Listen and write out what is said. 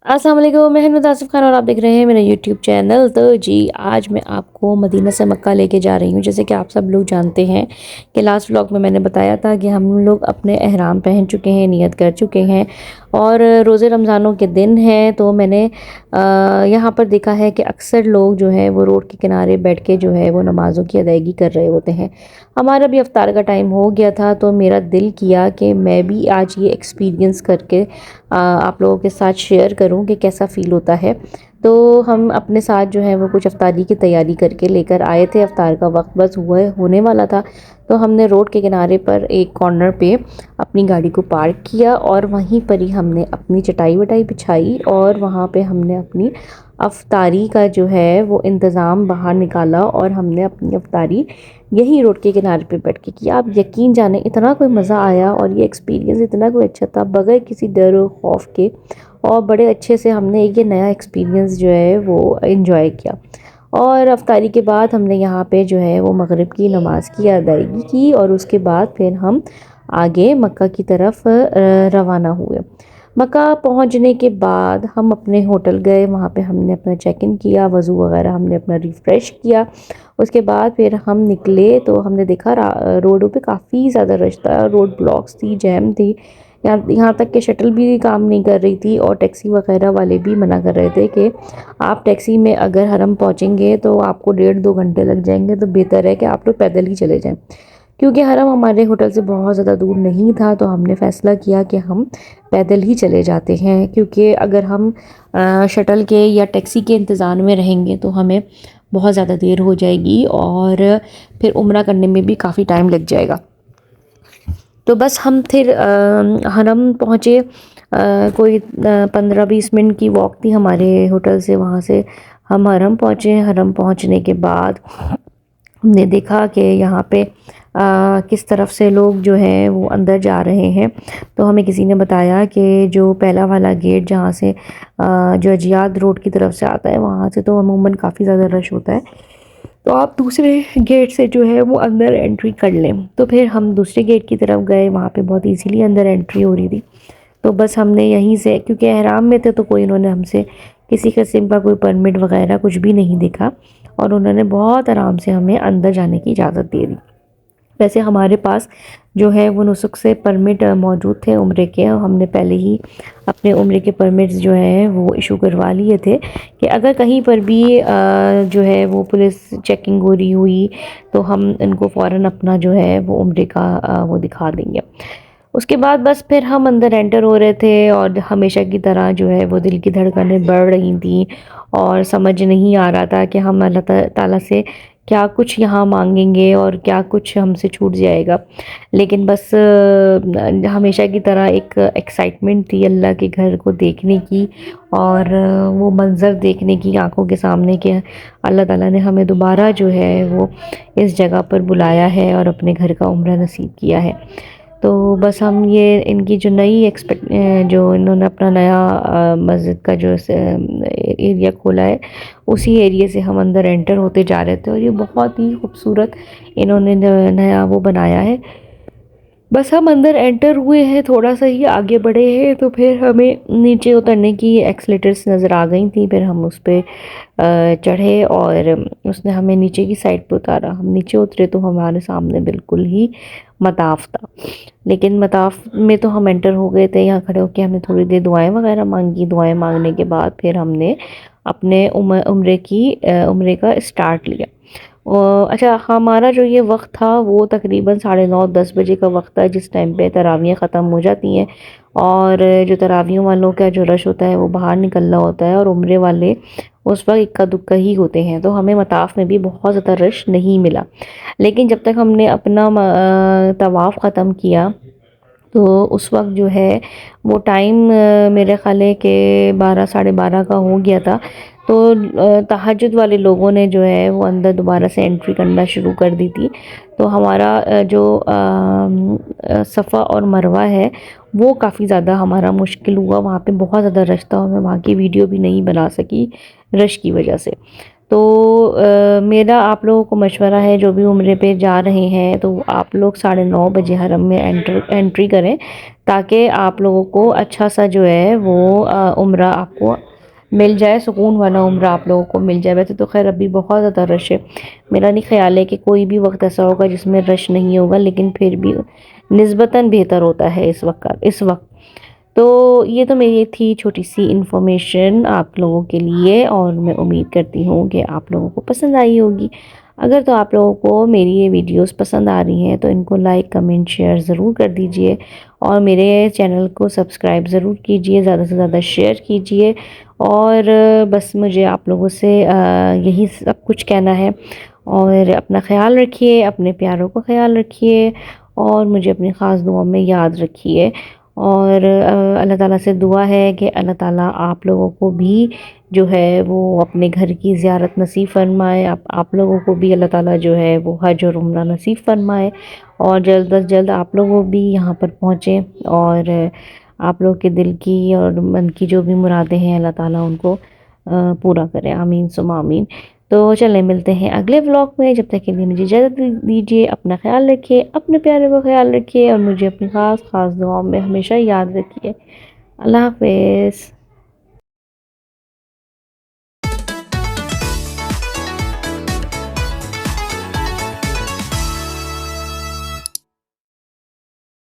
अस्सलाम वालेकुम, मैं हूं आसिफ खान और आप देख रहे हैं मेरा यूट्यूब चैनल। तो जी आज मैं आपको मदीना से मक्का लेके जा रही हूं। जैसे कि आप सब लोग जानते हैं कि लास्ट व्लॉग में मैंने बताया था कि हम लोग अपने एहराम पहन चुके हैं, नियत कर चुके हैं और रोज़े रमज़ानों के दिन हैं। तो मैंने यहाँ पर देखा है कि अक्सर लोग जो है वो रोड के किनारे बैठ के जो है वो नमाज़ों की अदायगी कर रहे होते हैं। हमारा भी इफ्तार का टाइम हो गया था तो मेरा दिल किया कि मैं भी आज ये एक्सपीरियंस करके आप लोगों के साथ शेयर करूं कि कैसा फ़ील होता है। तो हम अपने साथ जो है वो कुछ इफ्तारी की तैयारी करके लेकर आए थे। इफ्तार का वक्त बस होने वाला था तो हमने रोड के किनारे पर एक कॉर्नर पे अपनी गाड़ी को पार्क किया और वहीं पर ही हमने अपनी चटाई वटाई बिछाई और वहाँ पे हमने अपनी अफ्तारी का जो है वो इंतज़ाम बाहर निकाला और हमने अपनी अफ्तारी यही रोड के किनारे पे बैठ के किया। आप यकीन जाने इतना कोई मज़ा आया और ये एक्सपीरियंस इतना कोई अच्छा था, बगैर किसी डर और खौफ के, और बड़े अच्छे से हमने ये नया एक्सपीरियंस जो है वो एंजॉय किया। और अफ्तारी के बाद हमने यहाँ पे जो है वो मगरिब की नमाज़ की अदायगी की और उसके बाद फिर हम आगे मक्का की तरफ रवाना हुए। मक्का पहुँचने के बाद हम अपने होटल गए, वहाँ पे हमने अपना चेक इन किया, वज़ू वगैरह हमने अपना रिफ़्रेश किया। उसके बाद फिर हम निकले तो हमने देखा रोडों पे काफ़ी ज़्यादा रश था, रोड ब्लॉक्स थी, जैम थी। यहाँ तक कि शटल भी काम नहीं कर रही थी और टैक्सी वगैरह वाले भी मना कर रहे थे कि आप टैक्सी में अगर हरम पहुँचेंगे तो आपको 1.5-2 घंटे लग जाएंगे, तो बेहतर है कि आप लोग पैदल ही चले जाएं। क्योंकि हरम हमारे होटल से बहुत ज़्यादा दूर नहीं था तो हमने फ़ैसला किया कि हम पैदल ही चले जाते हैं, क्योंकि अगर हम शटल के या टैक्सी के इंतज़ार में रहेंगे तो हमें बहुत ज़्यादा देर हो जाएगी और फिर उम्रा करने में भी काफ़ी टाइम लग जाएगा। तो बस हम फिर हरम पहुँचे। कोई 15-20 मिनट की वॉक थी हमारे होटल से, वहाँ से हम हरम पहुँचे। हरम पहुँचने के बाद हमने देखा कि यहाँ पे किस तरफ से लोग जो हैं वो अंदर जा रहे हैं। तो हमें किसी ने बताया कि जो पहला वाला गेट जहाँ से जो अजियाद रोड की तरफ से आता है, वहाँ से तो अमूमन काफ़ी ज़्यादा रश होता है, तो आप दूसरे गेट से जो है वो अंदर एंट्री कर लें। तो फिर हम दूसरे गेट की तरफ गए, वहाँ पे बहुत इजीली अंदर एंट्री हो रही थी। तो बस हमने यहीं से, क्योंकि एहराम में थे तो कोई इन्होंने हमसे किसी किस्म का कोई परमिट वगैरह कुछ भी नहीं देखा और उन्होंने बहुत आराम से हमें अंदर जाने की इजाज़त दे दी। वैसे हमारे पास जो है वो नुस्ख से परमिट मौजूद थे उम्रे के, और हमने पहले ही अपने उम्रे के परमिट्स जो हैं वो इशू करवा लिए थे कि अगर कहीं पर भी जो है वो पुलिस चेकिंग हो रही हुई तो हम इनको फ़ौरन अपना जो है वो उम्रे का वो दिखा देंगे। उसके बाद बस फिर हम अंदर एंटर हो रहे थे और हमेशा की तरह जो है वो दिल की धड़कनें बढ़ रही थी और समझ नहीं आ रहा था कि हम अल्लाह ताला से क्या कुछ यहाँ मांगेंगे और क्या कुछ हमसे छूट जाएगा। लेकिन बस हमेशा की तरह एक एक्साइटमेंट थी अल्लाह के घर को देखने की और वो मंज़र देखने की आंखों के सामने कि अल्लाह ताला ने हमें दोबारा जो है वो इस जगह पर बुलाया है और अपने घर का उम्रा नसीब किया है। तो बस हम ये इनकी जो नई जो इन्होंने अपना नया मस्जिद का जो एरिया खोला है, उसी एरिया से हम अंदर एंटर होते जा रहे थे और ये बहुत ही खूबसूरत इन्होंने नया वो बनाया है। बस हम अंदर एंटर हुए हैं, थोड़ा सा ही आगे बढ़े हैं तो फिर हमें नीचे उतरने की एक्सलेटर्स नज़र आ गई थी। फिर हम उस पर चढ़े और उसने हमें नीचे की साइड पे उतारा। हम नीचे उतरे तो हमारे सामने बिल्कुल ही मताफ़ था, लेकिन मताफ़ में तो हम एंटर हो गए थे। यहाँ खड़े होकर हमने थोड़ी देर दुआएं वगैरह मांगी। दुआएं मांगने के बाद फिर हमने अपने उम्रे का स्टार्ट लिया। अच्छा, हमारा जो ये वक्त था वो तकरीबन 9:30-10 बजे का वक्त था, जिस टाइम पे तरावियाँ ख़त्म हो जाती हैं और जो तरावियों वालों का जो रश होता है वो बाहर निकल रहा होता है और उम्रे वाले उस वक्त इक्का दुक्का ही होते हैं। तो हमें मताफ़ में भी बहुत ज़्यादा रश नहीं मिला, लेकिन जब तक हमने अपना तवाफ़ ख़त्म किया तो उस वक्त जो है वो टाइम मेरे ख़्याल है कि 12-12:30 का हो गया था। तो तहज्जुद वाले लोगों ने जो है वो अंदर दोबारा से एंट्री करना शुरू कर दी थी। तो हमारा जो सफ़ा और मरवा है वो काफ़ी ज़्यादा हमारा मुश्किल हुआ, वहाँ पे बहुत ज़्यादा रश था और मैं वहाँ की वीडियो भी नहीं बना सकी रश की वजह से। تو میرا آپ لوگوں کو مشورہ ہے، جو بھی عمرے پہ جا رہے ہیں تو آپ لوگ 9:30 بجے حرم میں انٹری کریں، تاکہ آپ لوگوں کو اچھا سا جو ہے وہ عمرہ آپ کو مل جائے، سکون والا عمرہ آپ لوگوں کو مل جائے۔ ویسے تو خیر ابھی بہت زیادہ رش ہے، میرا نہیں خیال ہے کہ کوئی بھی وقت ایسا ہوگا جس میں رش نہیں ہوگا، لیکن پھر بھی نسبتاً بہتر ہوتا ہے اس وقت۔ تو یہ تو میری تھی چھوٹی سی انفارمیشن آپ لوگوں کے لیے، اور میں امید کرتی ہوں کہ آپ لوگوں کو پسند آئی ہوگی۔ اگر تو آپ لوگوں کو میری یہ ویڈیوز پسند آ رہی ہیں تو ان کو لائک، کمنٹ، شیئر ضرور کر دیجئے، اور میرے چینل کو سبسکرائب ضرور کیجئے، زیادہ سے زیادہ شیئر کیجئے، اور بس مجھے آپ لوگوں سے یہی سب کچھ کہنا ہے۔ اور اپنا خیال رکھیے، اپنے پیاروں کو خیال رکھیے، اور مجھے اپنی خاص دعاؤں میں یاد رکھیے۔ اور اللہ تعالیٰ سے دعا ہے کہ اللہ تعالیٰ آپ لوگوں کو بھی جو ہے وہ اپنے گھر کی زیارت نصیب فرمائے، آپ لوگوں کو بھی اللہ تعالیٰ جو ہے وہ حج اور عمرہ نصیب فرمائے، اور جلد از جلد آپ لوگوں بھی یہاں پر پہنچیں، اور آپ لوگ کے دل کی اور من کی جو بھی مرادیں ہیں اللہ تعالیٰ ان کو پورا کرے، آمین ثم آمین۔ تو چلیں ملتے ہیں اگلے ولاگ میں، جب تک کے لیے مجھے اجازت دیجیے، اپنا خیال رکھیے، اپنے پیارے کو خیال رکھیے، اور مجھے اپنی خاص دعاؤں میں ہمیشہ یاد رکھیے۔ اللہ حافظ۔